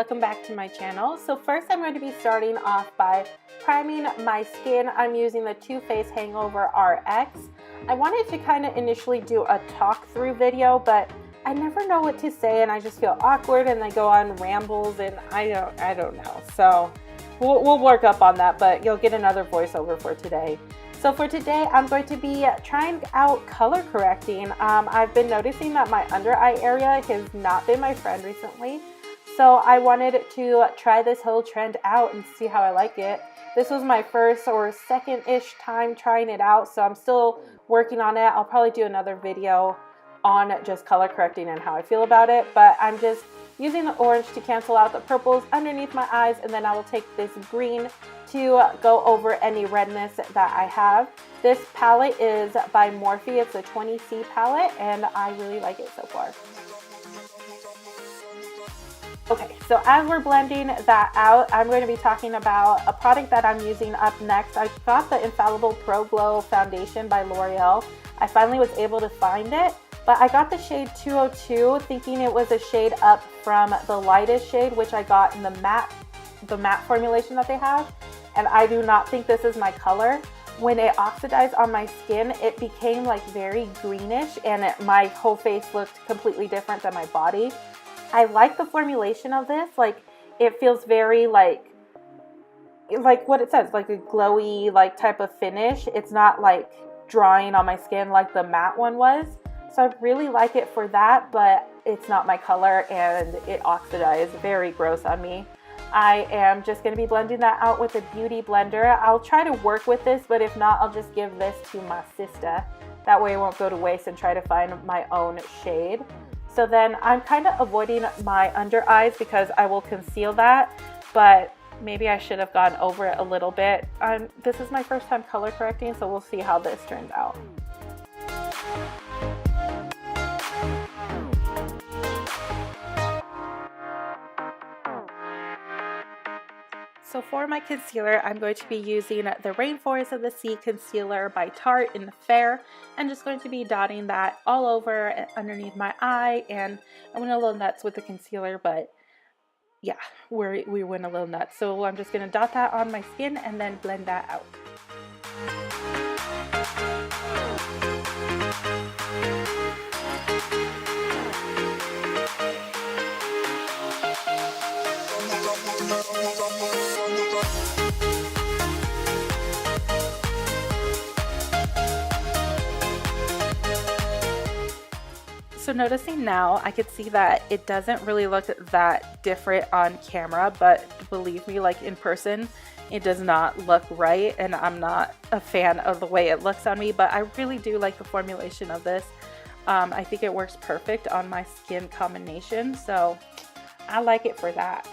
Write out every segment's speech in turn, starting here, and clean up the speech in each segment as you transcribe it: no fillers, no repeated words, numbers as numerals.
welcome back to my channel. So first I'm going to be starting off by priming my skin. I'm using the Too Faced Hangover RX. I wanted to kind of initially do a talk through video, but I never know what to say and I just feel awkward and I go on rambles and I don't know. So we'll work up on that, but you'll get another voiceover for today. So for today, I'm going to be trying out color correcting. I've been noticing that my under eye area has not been my friend recently. So I wanted to try this whole trend out and see how I like it. This was my first or second-ish time trying it out, so I'm still working on it. I'll probably do another video on just color correcting and how I feel about it, but I'm just using the orange to cancel out the purples underneath my eyes, and then I will take this green to go over any redness that I have. This palette is by Morphe. It's a 20C palette, and I really like it so far. Okay, so as we're blending that out, I'm going to be talking about a product that I'm using up next. I got the Infallible Pro Glow Foundation by L'Oreal. I finally was able to find it, but I got the shade 202 thinking it was a shade up from the lightest shade, which I got in the matte formulation that they have, and I do not think this is my color. When it oxidized on my skin, it became like very greenish, and my whole face looked completely different than my body. I like the formulation of this. Like, it feels very like what it says, like a glowy like type of finish. It's not like drying on my skin like the matte one was. So I really like it for that, but it's not my color and it oxidized very gross on me. I am just going to be blending that out with a beauty blender. I'll try to work with this, but if not, I'll just give this to my sister. That way it won't go to waste and try to find my own shade. So then I'm kind of avoiding my under eyes because I will conceal that, but maybe I should have gone over it a little bit. This is my first time color correcting, so we'll see how this turns out. So for my concealer, I'm going to be using the Rainforest of the Sea Concealer by Tarte in Fair. I'm just going to be dotting that all over underneath my eye, and I went a little nuts with the concealer, but yeah, we went a little nuts. So I'm just going to dot that on my skin and then blend that out. So noticing now, I could see that it doesn't really look that different on camera, but believe me, like in person, it does not look right, and I'm not a fan of the way it looks on me, but I really do like the formulation of this. I think it works perfect on my skin combination, so I like it for that.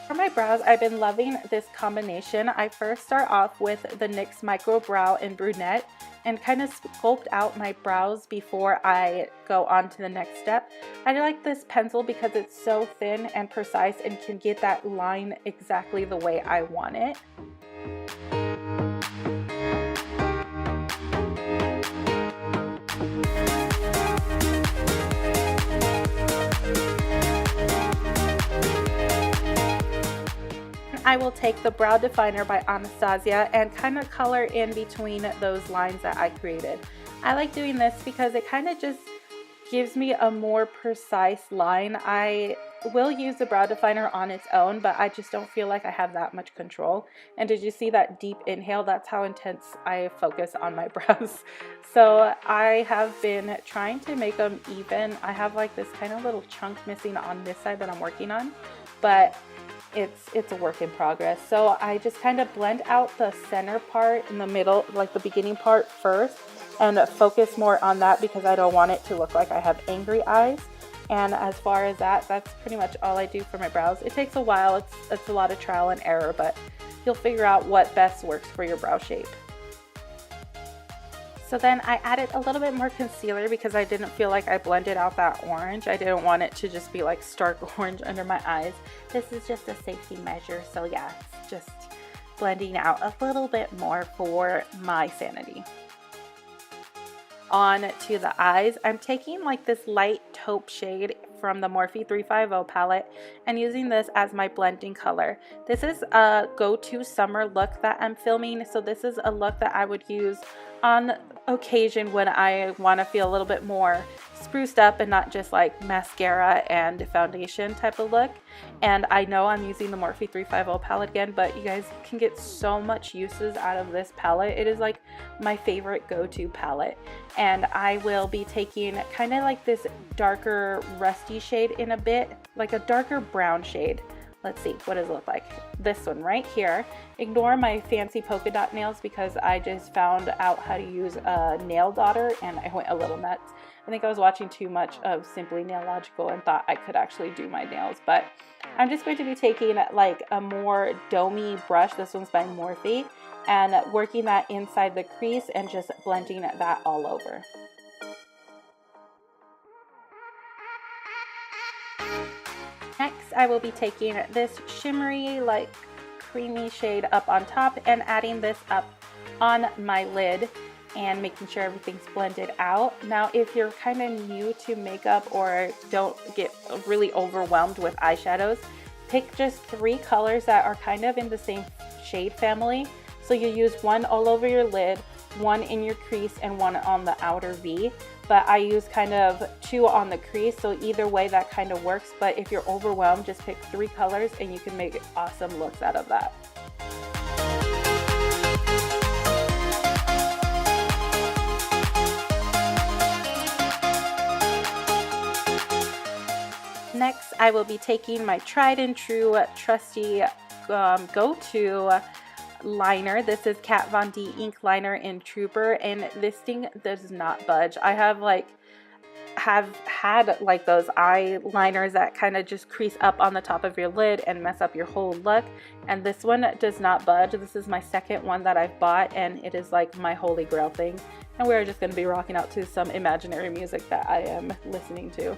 For my brows, I've been loving this combination. I first start off with the NYX Micro Brow in Brunette and kind of sculpt out my brows before I go on to the next step. I like this pencil because it's so thin and precise and can get that line exactly the way I want it. I will take the Brow Definer by Anastasia and kind of color in between those lines that I created. I like doing this because it kind of just gives me a more precise line. I will use the Brow Definer on its own, but I just don't feel like I have that much control. And did you see that deep inhale? That's how intense I focus on my brows. So I have been trying to make them even. I have like this kind of little chunk missing on this side that I'm working on, but it's a work in progress. So I just kind of blend out the center part in the middle, like the beginning part first, and focus more on that because I don't want it to look like I have angry eyes. And as far as that, that's pretty much all I do for my brows. It takes a while, it's a lot of trial and error, but you'll figure out what best works for your brow shape. So then I added a little bit more concealer because I didn't feel like I blended out that orange. I didn't want it to just be like stark orange under my eyes. This is just a safety measure. So yeah, it's just blending out a little bit more for my sanity. On to the eyes, I'm taking like this light taupe shade from the Morphe 350 palette and using this as my blending color. This is a go-to summer look that I'm filming, so this is a look that I would use on occasion when I want to feel a little bit more spruced up and not just like mascara and foundation type of look. And I know I'm using the Morphe 350 palette again, but you guys can get so much uses out of this palette. It is like my favorite go-to palette. And I will be taking kind of like this darker rusty shade in a bit, like a darker brown shade. Let's see, what does it look like? This one right here. Ignore my fancy polka dot nails because I just found out how to use a nail daughter and I went a little nuts. I think I was watching too much of Simply Nailogical and thought I could actually do my nails, but I'm just going to be taking like a more domey brush. This one's by Morphe, and working that inside the crease and just blending that all over. Next, I will be taking this shimmery, like creamy shade up on top and adding this up on my lid and making sure everything's blended out. Now, if you're kind of new to makeup or don't get really overwhelmed with eyeshadows, pick just 3 colors that are kind of in the same shade family. So you use one all over your lid, one in your crease, and one on the outer V. But I use kind of 2 on the crease, so either way that kind of works. But if you're overwhelmed, just pick 3 colors and you can make awesome looks out of that. Next, I will be taking my tried and true trusty go-to liner. This is Kat Von D ink liner in Trooper, and this thing does not budge. I have had like those eyeliners that kind of just crease up on the top of your lid and mess up your whole look, and this one does not budge. This is my second one that I've bought, and it is like my holy grail thing, and we're just going to be rocking out to some imaginary music that I am listening to.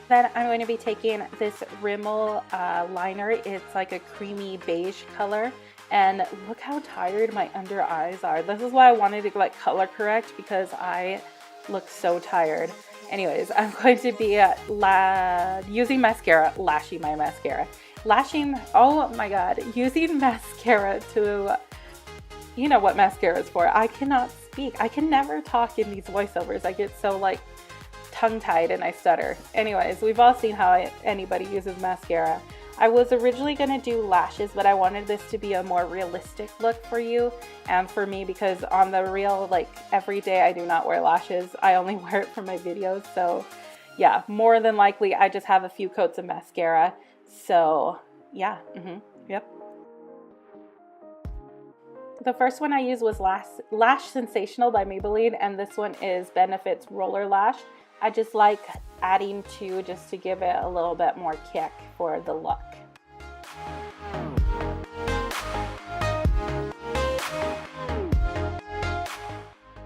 Then I'm going to be taking this Rimmel liner. It's like a creamy beige color, and look how tired my under eyes are. This is why I wanted to like color correct, because I look so tired. Anyways, I'm going to be using mascara, lashing my mascara. Lashing, oh my god, using mascara to, you know what mascara is for. I cannot speak. I can never talk in these voiceovers. I get so like tongue-tied and I stutter. Anyways, we've all seen how anybody uses mascara. I was originally going to do lashes, but I wanted this to be a more realistic look for you and for me, because on the real, like every day I do not wear lashes. I only wear it for my videos. So yeah, more than likely I just have a few coats of mascara. So yeah, yep. The first one I used was Lash Sensational by Maybelline, and this one is Benefits Roller Lash. I just like adding 2 just to give it a little bit more kick for the look.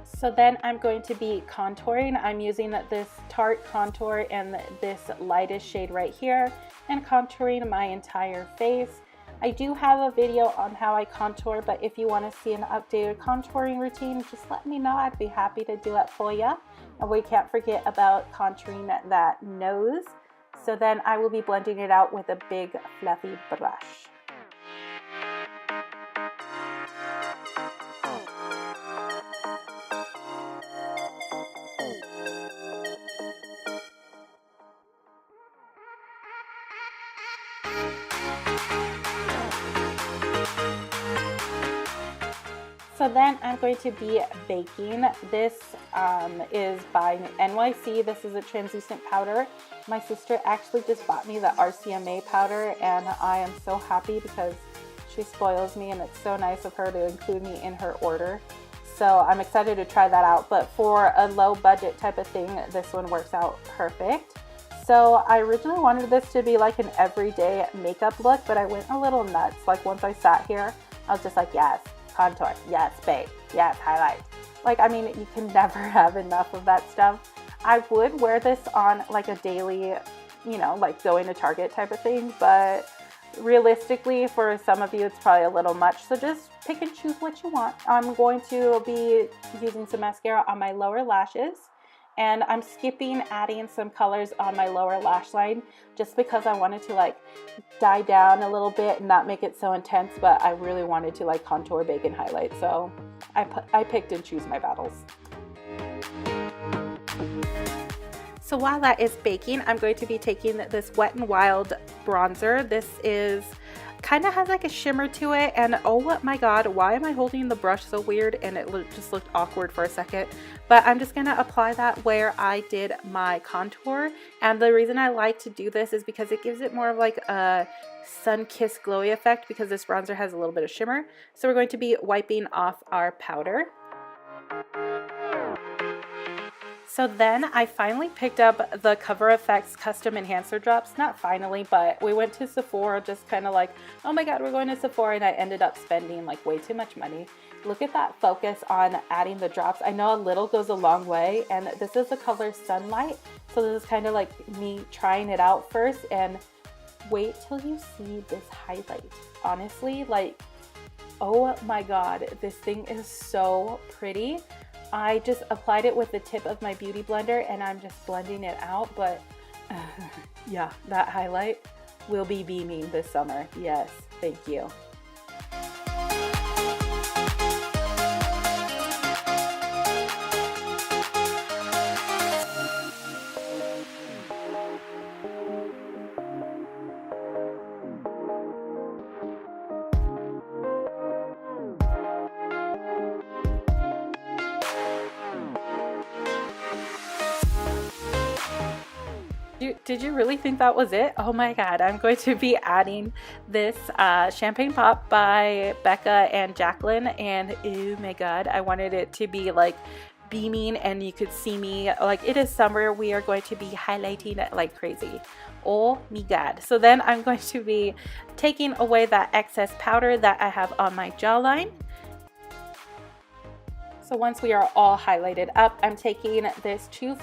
So then I'm going to be contouring. I'm using this Tarte contour and this lightest shade right here and contouring my entire face. I do have a video on how I contour, but if you want to see an updated contouring routine, just let me know. I'd be happy to do it for you. And we can't forget about contouring that nose. So then I will be blending it out with a big fluffy brush. So then I'm going to be baking. This is by NYC. This is a translucent powder. My sister actually just bought me the RCMA powder, and I am so happy because she spoils me, and it's so nice of her to include me in her order. So I'm excited to try that out. But for a low budget type of thing, this one works out perfect. So I originally wanted this to be like an everyday makeup look, but I went a little nuts. Like once I sat here, I was just like, yes, contour, yes, babe, yes, highlight. Like, I mean, you can never have enough of that stuff. I would wear this on like a daily, you know, like going to Target type of thing, but realistically for some of you it's probably a little much, so just pick and choose what you want. I'm going to be using some mascara on my lower lashes, and I'm skipping adding some colors on my lower lash line just because I wanted to like die down a little bit and not make it so intense, but I really wanted to like contour, bake, and highlight, so I picked and choose my battles. So while that is baking, I'm going to be taking this Wet n Wild bronzer. This is kind of has like a shimmer to it, and oh my god, why am I holding the brush so weird? And it just looked awkward for a second, but I'm just gonna apply that where I did my contour. And the reason I like to do this is because it gives it more of like a sun-kissed glowy effect, because this bronzer has a little bit of shimmer. So we're going to be wiping off our powder. So then I finally picked up the Cover FX Custom Enhancer Drops. Not finally, but we went to Sephora just kind of like, oh my god, we're going to Sephora, and I ended up spending like way too much money. Look at that focus on adding the drops. I know a little goes a long way, and this is the color Sunlight. So this is kind of like me trying it out first, and wait till you see this highlight. Honestly, like, oh my god, this thing is so pretty. I just applied it with the tip of my beauty blender and I'm just blending it out, but yeah, that highlight will be beaming this summer. Yes, thank you. Did you really think that was it? Oh my god, I'm going to be adding this Champagne Pop by Becca and Jacqueline, and oh my god, I wanted it to be like beaming and you could see me. Like, it is summer, we are going to be highlighting it like crazy. Oh my god. So then I'm going to be taking away that excess powder that I have on my jawline. So once we are all highlighted up, I'm taking this Too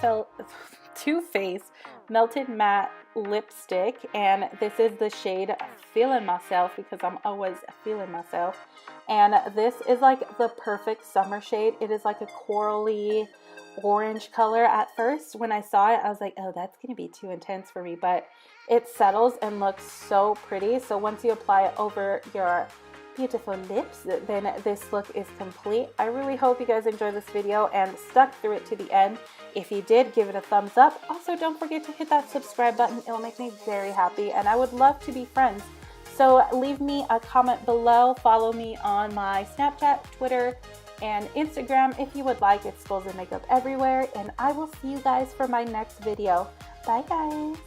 Faced Melted Matte lipstick, and this is the shade Feeling Myself, because I'm always feeling myself. And this is like the perfect summer shade. It is like a corally orange color. At first when I saw it, I was like, oh, that's gonna be too intense for me, but it settles and looks so pretty. So once you apply it over your beautiful lips, then this look is complete. I really hope you guys enjoyed this video and stuck through it to the end. If you did, give it a thumbs up. Also, don't forget to hit that subscribe button. It'll make me very happy, and I would love to be friends. So leave me a comment below. Follow me on my Snapchat, Twitter, and Instagram if you would like. It's Skulls and Makeup everywhere, and I will see you guys for my next video. Bye guys.